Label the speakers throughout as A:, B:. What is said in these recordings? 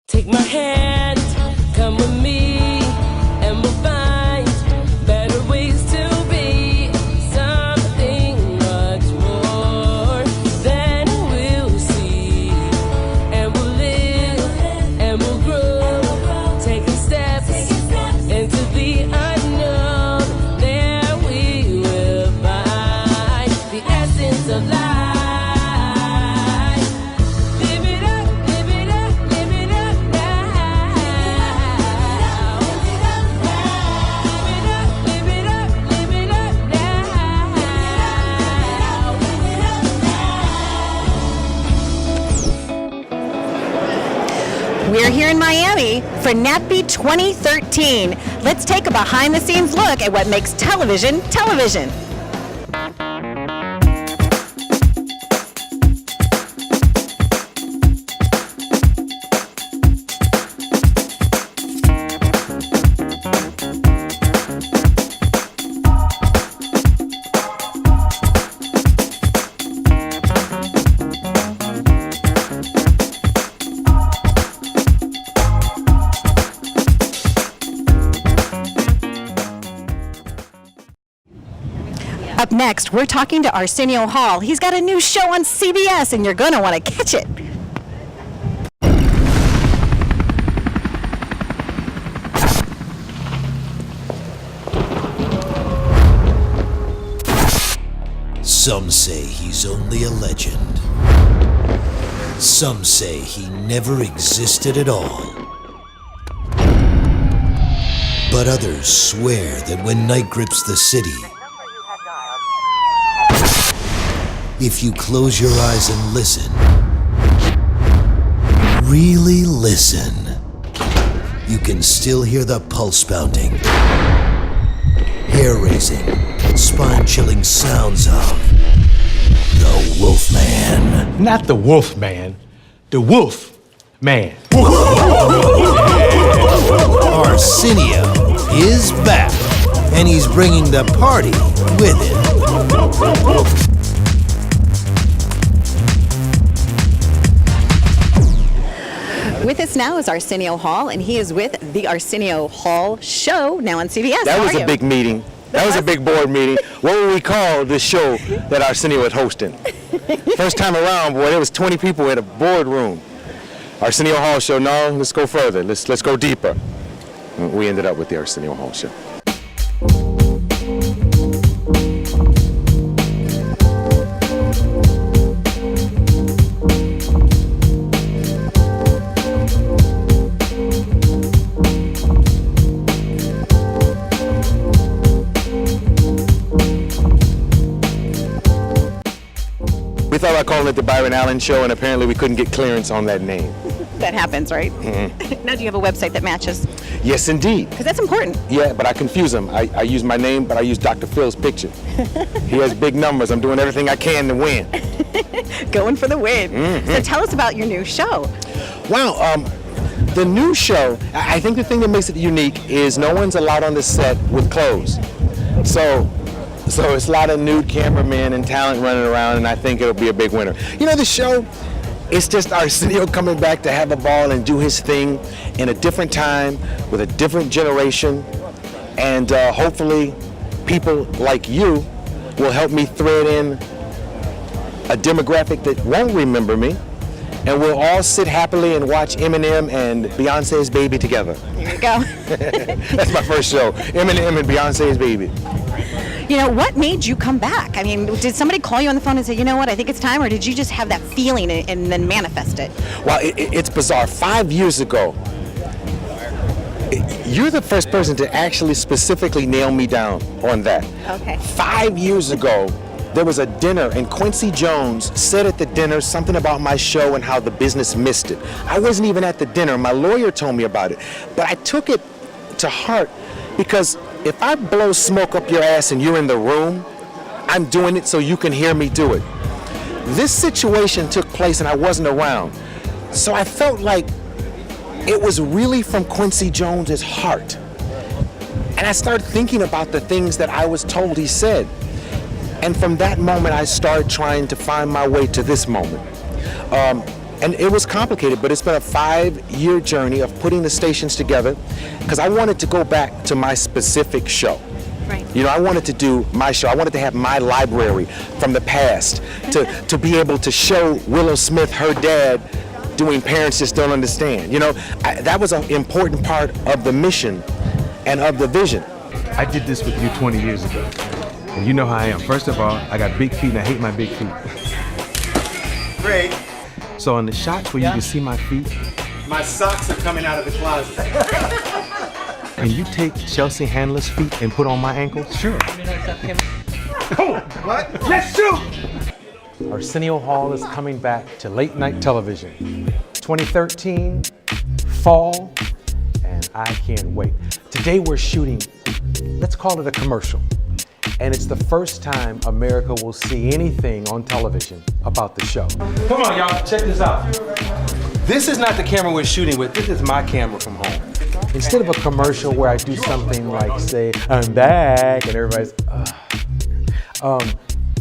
A: Take my hand, come with me, and we'll find better ways to be something much more than we'll see. And we'll live, and we'll grow, taking steps into the unknown. There we will find the essence of life.
B: We're here in Miami for NAPTE 2013. Let's take a behind-the-scenes look at what makes television television. Up next, we're talking to Arsenio Hall. He's got a new show on CBS, and you're going to want to catch it.
C: Some say he's only a legend. Some say he never existed at all. But others swear that when night grips the city, if you close your eyes and listen, really listen, you can still hear the pulse pounding, hair-raising, spine-chilling sounds of the Wolfman.
D: Not the Wolfman, the Wolf Man.
C: Arsenio is back, and he's bringing the party with him.
B: With us now is Arsenio Hall, and he is with the Arsenio Hall Show, now on CBS.
D: That
B: How
D: was
B: are
D: a
B: you?
D: big meeting. That was a big board meeting. What would we call this show that Arsenio was hosting? First time around, boy, there was 20 people in a boardroom. Arsenio Hall Show, no, let's go further. Let's go deeper. We ended up with the Arsenio Hall Show. We thought about calling it the Byron Allen Show, and apparently we couldn't get clearance on that name.
B: That happens, right?
D: Mm-hmm.
B: Now, do you have a website that matches?
D: Yes, indeed.
B: Because that's important.
D: Yeah, but I confuse them. I use my name, but I use Dr. Phil's picture. He has big numbers. I'm doing everything I can to win.
B: Going for the win.
D: Mm-hmm.
B: So tell us about your new show.
D: Wow, the new show, I think the thing that makes it unique is no one's allowed on the set with clothes. So it's a lot of nude cameramen and talent running around, and I think it'll be a big winner. You know, the show, it's just Arsenio coming back to have a ball and do his thing in a different time with a different generation, and hopefully people like you will help me thread in a demographic that won't remember me, and we'll all sit happily and watch Eminem and Beyonce's Baby together.
B: Here you go.
D: That's my first show, Eminem and Beyonce's Baby.
B: You know, what made you come back? I mean, did somebody call you on the phone and say, you know what, I think it's time, or did you just have that feeling and then manifest it?
D: Well, it's bizarre. 5 years ago, you're the first person to actually specifically nail me down on that.
B: Okay.
D: 5 years ago, there was a dinner, and Quincy Jones said at the dinner something about my show and how the business missed it. I wasn't even at the dinner. My lawyer told me about it. But I took it to heart because if I blow smoke up your ass and you're in the room, I'm doing it so you can hear me do it. This situation took place and I wasn't around. So I felt like it was really from Quincy Jones's heart. And I started thinking about the things that I was told he said. And from that moment, I started trying to find my way to this moment. And it was complicated, but it's been a 5-year journey of putting the stations together because I wanted to go back to my specific show.
B: Right.
D: You know, I wanted to do my show. I wanted to have my library from the past to be able to show Willow Smith, her dad, doing Parents Just Don't Understand. You know, that was an important part of the mission and of the vision.
E: I did this with you 20 years ago. And you know how I am. First of all, I got big feet and I hate my big feet.
F: Great.
E: So on the shots where you can see my feet,
F: My socks are coming out of the closet.
E: and you take Chelsea Handler's feet and put on my ankles? Sure.
F: What? Let's shoot!
E: Arsenio Hall is coming back to late night television. 2013, fall, and I can't wait. Today we're shooting, let's call it a commercial. And it's the first time America will see anything on television about the show. Come on, y'all, check this out. This is not the camera we're shooting with, this is my camera from home. Instead of a commercial where I do something like say, I'm back, and everybody's,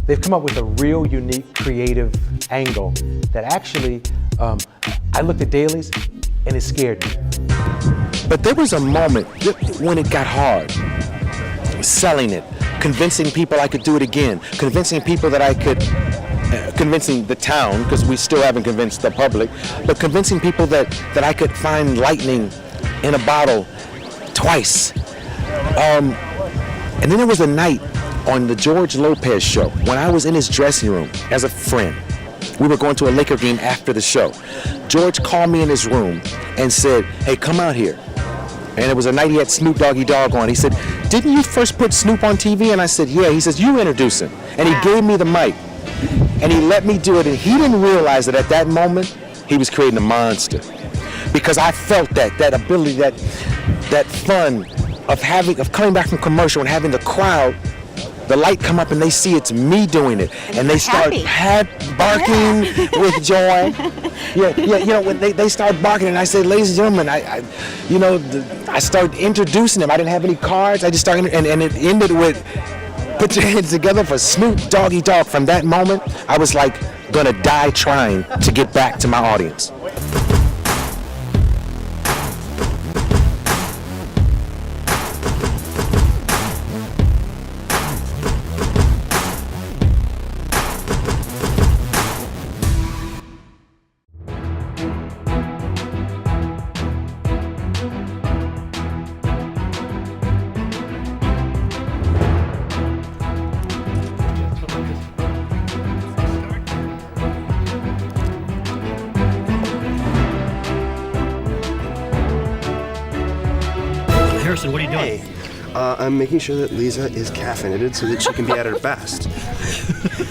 E: they've come up with a real unique creative angle that actually, I looked at dailies and it scared me.
D: But there was a moment when it got hard, selling it, convincing people I could do it again, convincing people that I could, convincing the town, because we still haven't convinced the public, but convincing people that I could find lightning in a bottle twice. And then there was a night on the George Lopez show when I was in his dressing room as a friend. We were going to a Laker game after the show. George called me in his room and said, hey, come out here. And it was a night he had Snoop Doggy Dogg on. He said, didn't you first put Snoop on TV? And I said, yeah. He says, you introduce him. And he gave me the mic. And he let me do it. And he didn't realize that at that moment, he was creating a monster. Because I felt that ability, that fun of coming back from commercial and having the crowd, the light come up and they see it's me doing it. And they start barking with joy. Yeah, you know, when they start barking and I say, ladies and gentlemen, I started introducing them. I didn't have any cards. I just started, and it ended with, put your hands together for Snoop Doggy Dogg. From that moment, I was like, gonna die trying to get back to my audience.
G: Harrison, what are you doing?
H: I'm making sure that Lisa is caffeinated so that she can be at her best.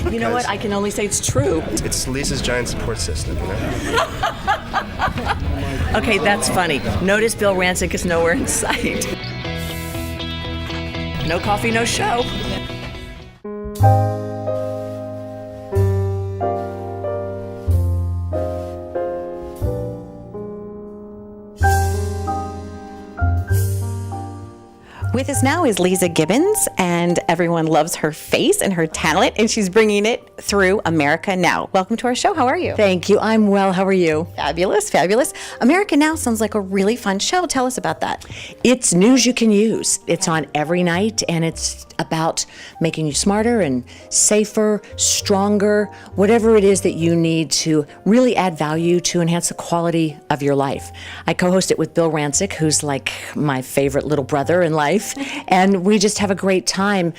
I: You know what? I can only say it's true.
H: It's Lisa's giant support system, you know?
I: Okay, that's funny. Notice Bill Rancic is nowhere in sight. No coffee, no show.
B: With us now is Lisa Gibbons, and everyone loves her face and her talent, and she's bringing it through America Now. Welcome to our show. How are you?
I: Thank you. I'm well. How are you?
B: Fabulous, fabulous. America Now sounds like a really fun show. Tell us about that.
I: It's news you can use. It's on every night, and it's about making you smarter and safer, stronger, whatever it is that you need to really add value to enhance the quality of your life. I co-host it with Bill Rancic, who's like my favorite little brother in life, and we just have a great time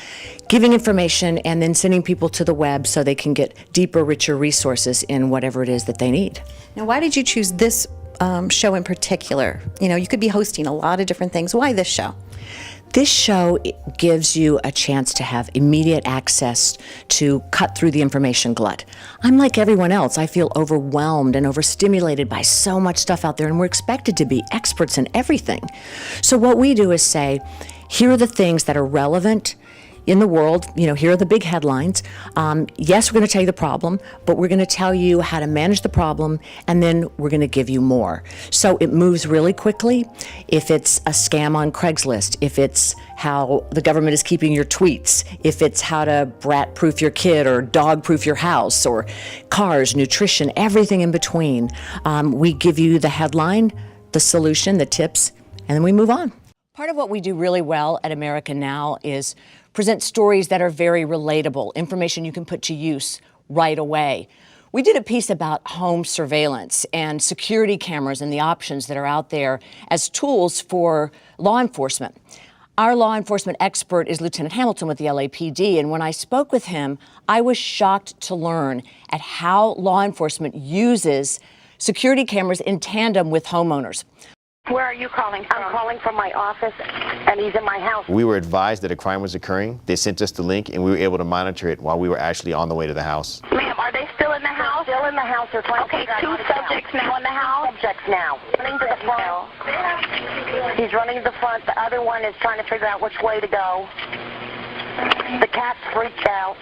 I: giving information and then sending people to the web so they can get deeper, richer resources in whatever it is that they need.
B: Now, why did you choose this show in particular? You know, you could be hosting a lot of different things. Why this show?
I: This show gives you a chance to have immediate access to cut through the information glut. I'm like everyone else. I feel overwhelmed and overstimulated by so much stuff out there, and we're expected to be experts in everything. So what we do is say, here are the things that are relevant. in the world. Here are the big headlines. Yes, we're going to tell you the problem, but we're going to tell you how to manage the problem, and then we're going to give you more. So it moves really quickly. If it's a scam on Craigslist, if it's how the government is keeping your tweets, if it's how to brat-proof your kid or dog-proof your house, or cars, nutrition, everything in between, we give you the headline, the solution, the tips, and then we move on. Part of what we do really well at America Now is present stories that are very relatable, information you can put to use right away. We did a piece about home surveillance and security cameras and the options that are out there as tools for law enforcement. Our law enforcement expert is Lieutenant Hamilton with the LAPD, and when I spoke with him, I was shocked to learn at how law enforcement uses security cameras in tandem with homeowners.
J: Where are you calling from? I'm calling from my office, and he's in my house.
K: We were advised that a crime was occurring. They sent us the link, and we were able to monitor it while we were actually on the way to the house.
J: Ma'am, are they still in the house?
L: Still in the house. They're trying
J: Okay,
L: to
J: two subjects now in the house?
L: Subjects now. Running to the front. He's running to the front. The other one is trying to figure out which way to go. The cat's freaked out.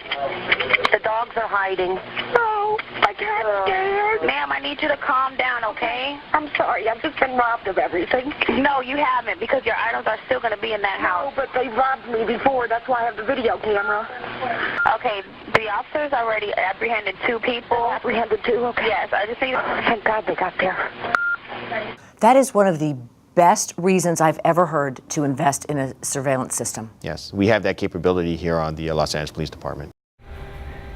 L: The dogs are hiding.
J: No, my cat's scared. Ma'am, I need you to calm down, okay?
L: I'm sorry. I've just been robbed of everything.
J: No, you haven't, because your items are still going to be in that house.
L: No, but they robbed me before. That's why I have the video camera.
J: Okay, the officers already apprehended 2 people.
L: Apprehended 2? Okay.
J: Yes, I just need...
L: Thank God they got there.
I: That is one of the best reasons I've ever heard to invest in a surveillance system.
K: Yes, we have that capability here on the Los Angeles Police Department.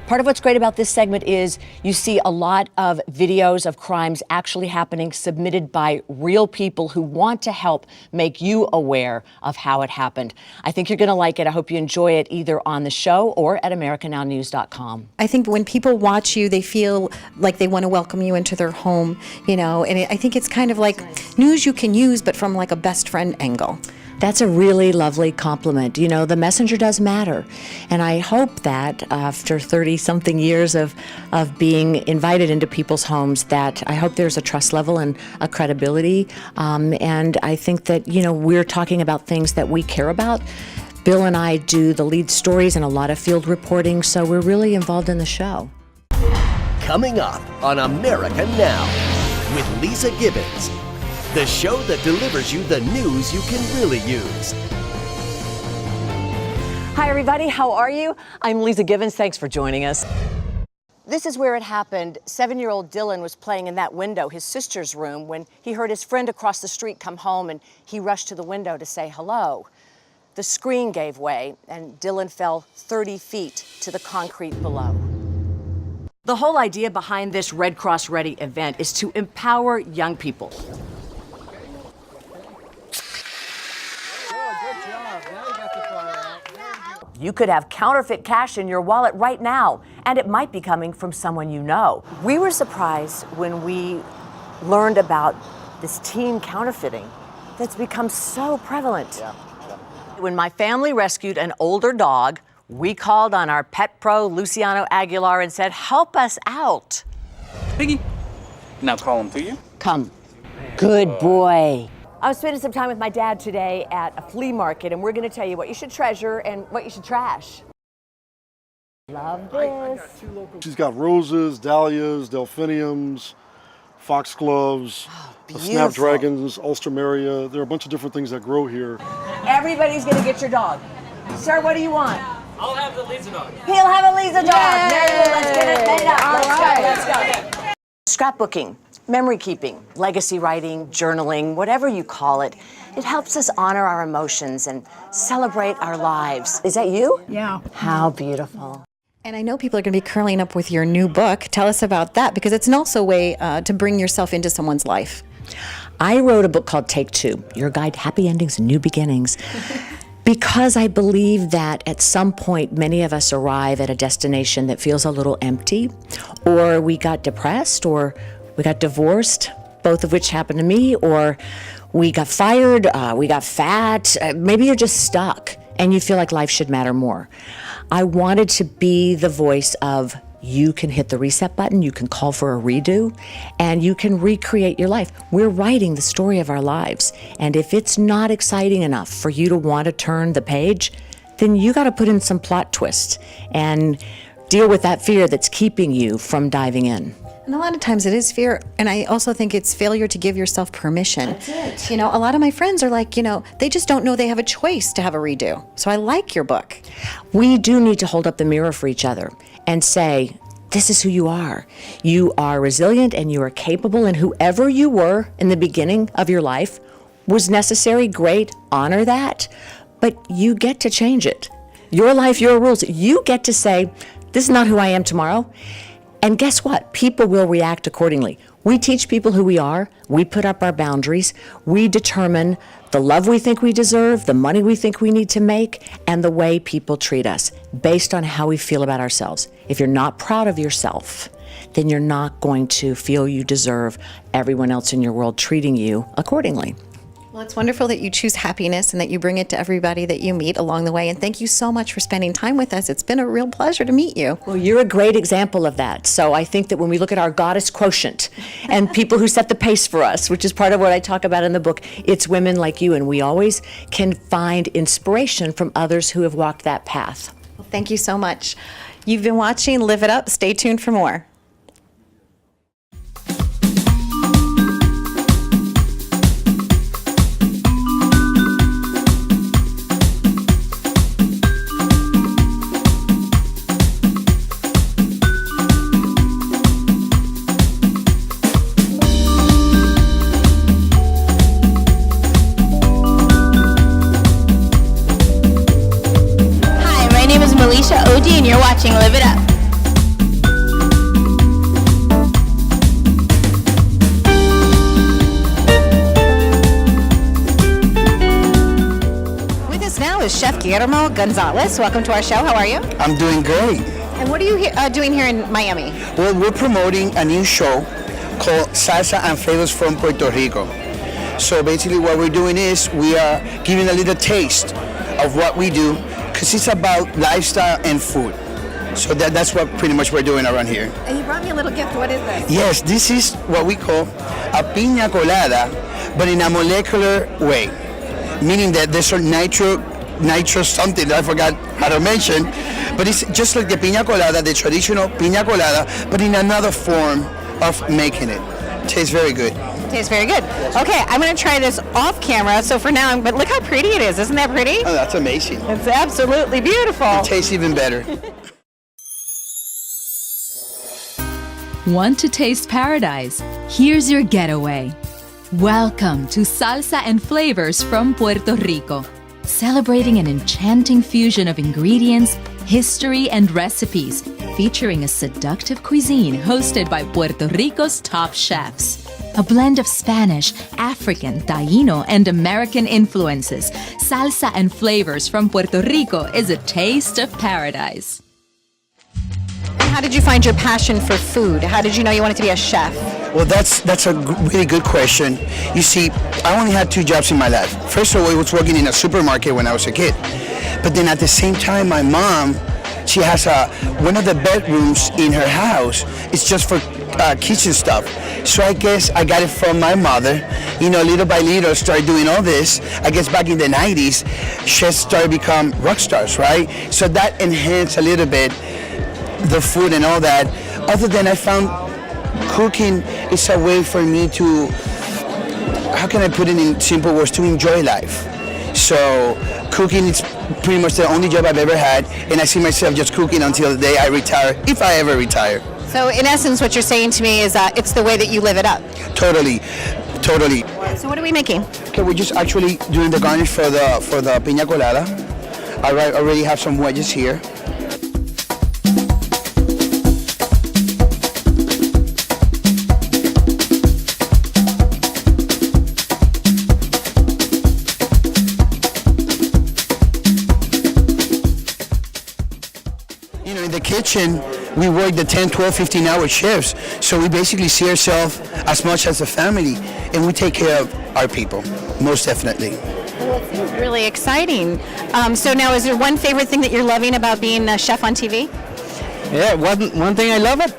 I: Part of what's great about this segment is you see a lot of videos of crimes actually happening submitted by real people who want to help make you aware of how it happened. I think you're going to like it. I hope you enjoy it either on the show or at AmericanNowNews.com.
B: I think when people watch you, they feel like they want to welcome you into their home, and I think it's kind of like news you can use, but from like a best friend angle.
I: That's a really lovely compliment. The messenger does matter. And I hope that after 30-something years of being invited into people's homes, that I hope there's a trust level and a credibility. And I think that, we're talking about things that we care about. Bill and I do the lead stories and a lot of field reporting, so we're really involved in the show.
M: Coming up on America Now with Lisa Gibbons. The show that delivers you the news you can really use.
I: Hi, everybody. How are you? I'm Lisa Gibbons. Thanks for joining us. This is where it happened. 7-year-old Dylan was playing in that window, his sister's room, when he heard his friend across the street come home, and he rushed to the window to say hello. The screen gave way, and Dylan fell 30 feet to the concrete below. The whole idea behind this Red Cross Ready event is to empower young people. You could have counterfeit cash in your wallet right now, and it might be coming from someone you know. We were surprised when we learned about this teen counterfeiting that's become so prevalent. Yeah. When my family rescued an older dog, we called on our pet pro, Luciano Aguilar, and said, help us out.
N: Piggy, now call him to you.
I: Come. Good boy. I was spending some time with my dad today at a flea market, and we're going to tell you what you should treasure and what you should trash. Love this.
O: She's got roses, dahlias, delphiniums, foxgloves, snapdragons, ulstrameria. There are a bunch of different things that grow here.
I: Everybody's going to get your dog. Sir, what do you want?
N: I'll have the Lisa dog.
I: He'll have a Lisa dog. There, let's get it made up.
B: Let's
I: go. Scrapbooking, memory keeping, legacy writing, journaling, whatever you call it, it helps us honor our emotions and celebrate our lives. Is that you?
B: Yeah.
I: How beautiful.
B: And I know people are going to be curling up with your new book. Tell us about that, because it's also a way to bring yourself into someone's life.
I: I wrote a book called Take Two, Your Guide to Happy Endings and New Beginnings. Because I believe that at some point, many of us arrive at a destination that feels a little empty, or we got depressed, or we got divorced, both of which happened to me, or we got fired, we got fat, maybe you're just stuck and you feel like life should matter more. I wanted to be the voice of you can hit the reset button, you can call for a redo, and you can recreate your life. We're writing the story of our lives, and if it's not exciting enough for you to want to turn the page, then you got to put in some plot twists and deal with that fear that's keeping you from diving in.
B: And a lot of times it is fear, and I also think it's failure to give yourself permission. That's it. You know, a lot of my friends are like, they just don't know they have a choice to have a redo. So I like your book.
I: We do need to hold up the mirror for each other and say, this is who you are. You are resilient and you are capable, and whoever you were in the beginning of your life was necessary, great, honor that, but you get to change it. Your life, your rules. You get to say, this is not who I am tomorrow. And guess what? People will react accordingly. We teach people who we are. We put up our boundaries. We determine the love we think we deserve, the money we think we need to make, and the way people treat us based on how we feel about ourselves. If you're not proud of yourself, then you're not going to feel you deserve everyone else in your world treating you accordingly.
B: Well, it's wonderful that you choose happiness and that you bring it to everybody that you meet along the way. And thank you so much for spending time with us. It's been a real pleasure to meet you.
I: Well, you're a great example of that. So I think that when we look at our goddess quotient and people who set the pace for us, which is part of what I talk about in the book, it's women like you. And we always can find inspiration from others who have walked that path.
B: Well, thank you so much. You've been watching Live It Up. Stay tuned for more.
P: And you're watching Live It Up.
B: With us now is Chef Guillermo Gonzalez. Welcome to our show. How are you?
Q: I'm doing great.
B: And what are you doing here in Miami?
Q: Well, we're promoting a new show called Salsa and Flavors from Puerto Rico. So basically what we're doing is we are giving a little taste of what we do, because it's about lifestyle and food. So that's what pretty much we're doing around here.
B: And you brought me a little gift. What is this?
Q: Yes, this is what we call a piña colada, but in a molecular way, meaning that there's a nitro something that I forgot how to mention, but it's just like the piña colada, the traditional piña colada, but in another form of making it. Tastes very good.
B: Tastes very good. Okay, I'm going to try this off camera. So for now, but look how pretty it is. Isn't that pretty?
Q: Oh, that's amazing.
B: It's absolutely beautiful.
Q: It tastes even better.
R: Want to taste paradise? Here's your getaway. Welcome to Salsa and Flavors from Puerto Rico, celebrating an enchanting fusion of ingredients, history, and recipes, featuring a seductive cuisine hosted by Puerto Rico's top chefs. A blend of Spanish, African, Taíno, and American influences, Salsa and Flavors from Puerto Rico is a taste of paradise.
B: How did you find your passion for food? How did you know you wanted to be a chef?
Q: Well, that's a really good question. You see, I only had 2 jobs in my life. First of all, I was working in a supermarket when I was a kid. But then at the same time, my mom, she has one of the bedrooms in her house. It's just for kitchen stuff. So I guess I got it from my mother. You know, little by little, started doing all this. I guess back in the 90s, chefs started to become rock stars, right? So that enhanced a little bit the food and all that. Other than I found cooking is a way for me to, how can I put it in simple words, to enjoy life. So cooking is pretty much the only job I've ever had, and I see myself just cooking until the day I retire, if I ever retire.
B: So in essence, what you're saying to me is it's the way that you live it up.
Q: Totally.
B: So what are we making?
Q: Okay, we're just actually doing the garnish for the piña colada. I already have some wedges here. Kitchen, we work the 10, 12, 15-hour shifts, so we basically see ourselves as much as a family, and we take care of our people, most definitely.
B: Well, it seems really exciting. So now, is there one favorite thing that you're loving about being a chef on TV?
S: Yeah, one thing I love it,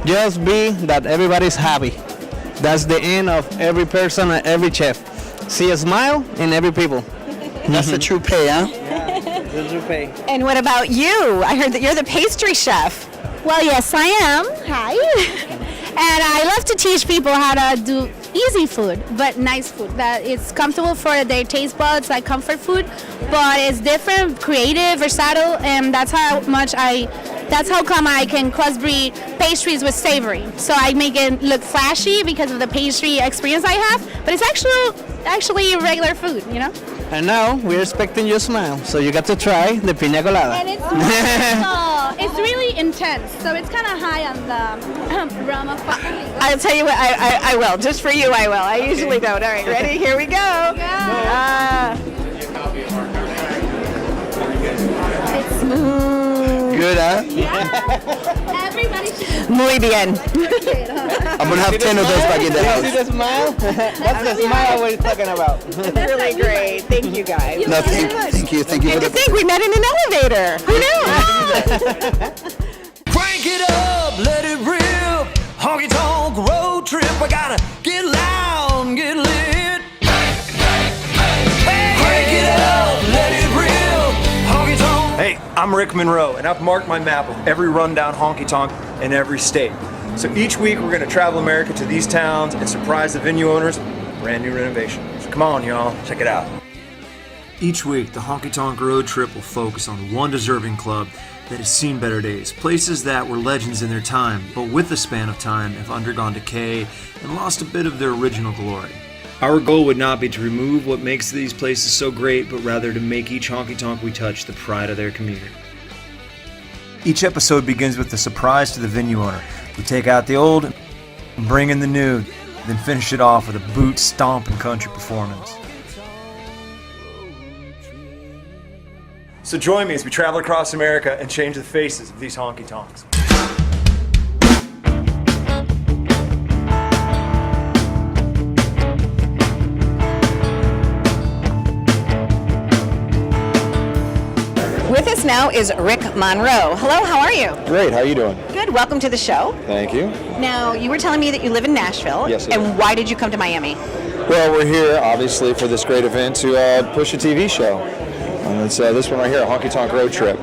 S: just be that everybody's happy. That's the end of every person and every chef. See a smile in every people.
Q: That's the true pay, huh?
T: And what about you? I heard that you're the pastry chef.
P: Well, yes, I am. Hi. And I love to teach people how to do easy food, but nice food. That it's comfortable for their taste buds, like comfort food, but it's different, creative, versatile, and that's how come I can crossbreed pastries with savory. So I make it look flashy because of the pastry experience I have, but it's actually regular food, you know?
S: And now we're expecting your smile, so you got to try the pina colada.
P: And it's really intense, so it's kind of high on the realm of.
T: I'll tell you what, I will. Just for you, I will. I usually don't. All right, ready? Here we go.
P: It's smooth.
Q: Good, huh?
P: Yeah. Everybody should.
T: Muy bien.
Q: I'm gonna have 10 of those back in the house.
S: See the smile? That's the smile we're talking about.
T: That's really great. Thank you guys.
Q: No, thank you
T: And to think we met in an elevator. Who knew?
C: Crank it up, let it rip. Honky tonk road trip. I gotta get loud, get lit. Crank it up, let it rip. Honky tonk.
F: Hey, I'm Rick Monroe, and I've marked my map with every rundown honky tonk in every state. So each week we're gonna travel America to these towns and surprise the venue owners with brand new renovations. So come on, y'all, check it out. Each week, the Honky Tonk Road Trip will focus on one deserving club that has seen better days. Places that were legends in their time, but with the span of time have undergone decay and lost a bit of their original glory. Our goal would not be to remove what makes these places so great, but rather to make each honky tonk we touch the pride of their community. Each episode begins with a surprise to the venue owner. We take out the old and bring in the new, then finish it off with a boot stomping country performance. So join me as we travel across America and change the faces of these honky tonks.
T: With us now is Rick Monroe. Hello, how are you?
D: Great, how you doing?
T: Good, welcome to the show.
D: Thank you.
T: Now, you were telling me that you live in Nashville.
D: Yes, I
T: And
D: do.
T: why did you come to Miami?
D: Well, we're here, obviously, for this great event to push a TV show. It's this one right here, a Honky Tonk Road Trip.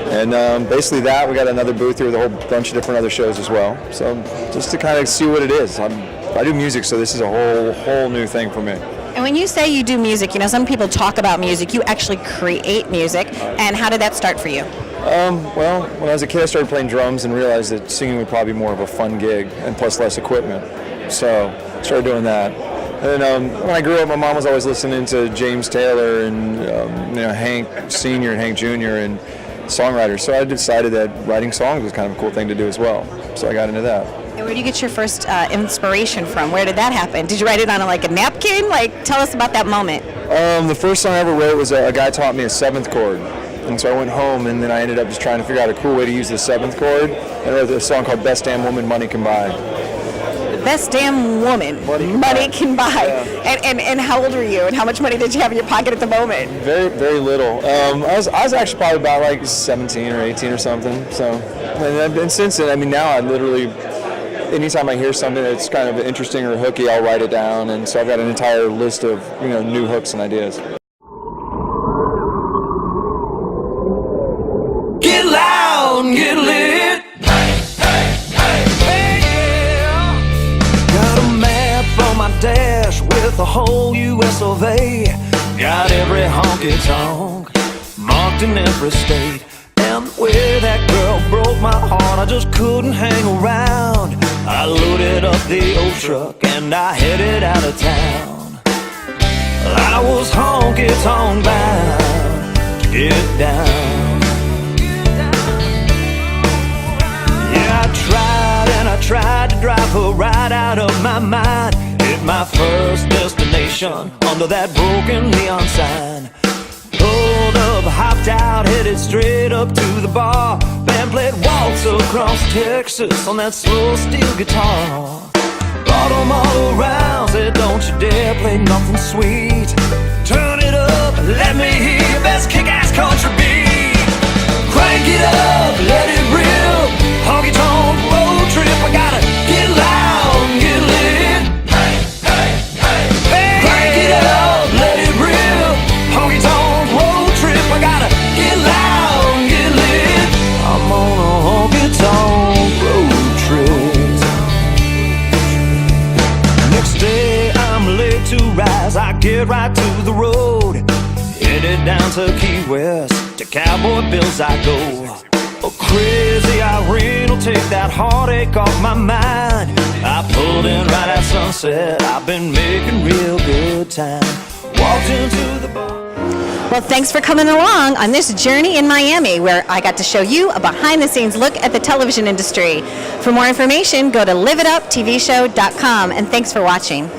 D: And basically that, we got another booth here with a whole bunch of different other shows as well. So just to kind of see what it is. I do music, so this is a whole new thing for me.
T: And when you say you do music, you know, some people talk about music. You actually create music. And how did that start for you?
D: Well, when I was a kid, I started playing drums and realized that singing would probably be more of a fun gig and plus less equipment. So I started doing that. And when I grew up, my mom was always listening to James Taylor and Hank Sr. and Hank Jr. and songwriters. So I decided that writing songs was kind of a cool thing to do as well. So I got into that.
T: And where did you get your first inspiration from? Where did that happen? Did you write it on a napkin? Tell us about that moment.
D: The first song I ever wrote was a guy taught me a 7th chord. And so I went home and then I ended up just trying to figure out a cool way to use the 7th chord. And I wrote a song called Best Damn Woman Money Can Buy.
T: Best damn woman money can buy. Yeah. And how old were you? And how much money did you have in your pocket at the moment?
D: Very, very little. I was actually probably about 17 or 18 or something. So, and since then, now I literally, anytime I hear something that's kind of interesting or hooky, I'll write it down. And so I've got an entire list of new hooks and ideas.
C: Get loud, get lit. Dash with the whole US of A. Got every honky tonk marked in every state. And where that girl broke my heart, I just couldn't hang around. I loaded up the old truck and I headed out of town. I was honky tonk bound to get down. Yeah, I tried to drive her right out of my mind. My first destination under that broken neon sign. Pulled up, hopped out, headed straight up to the bar. Band played Waltz Across Texas on that slow steel guitar. Brought them all around, said don't you dare play nothing sweet. Turn it up, let me hear your best kick-ass country beat. Crank it up, let it rip. Honky tonk road trip, I gotta get loud and get lit. Let it rip, honky tonk road trip. I gotta get loud. cause I get right to the road. Headed down to Key West, to Cowboy Bills I go. Oh, crazy Irene will take that heartache off my mind. I pulled in right at sunset, I've been making real good time. Walked into the bar.
B: Well, thanks for coming along on this journey in Miami, where I got to show you a behind-the-scenes look at the television industry. For more information, go to liveituptvshow.com, and thanks for watching.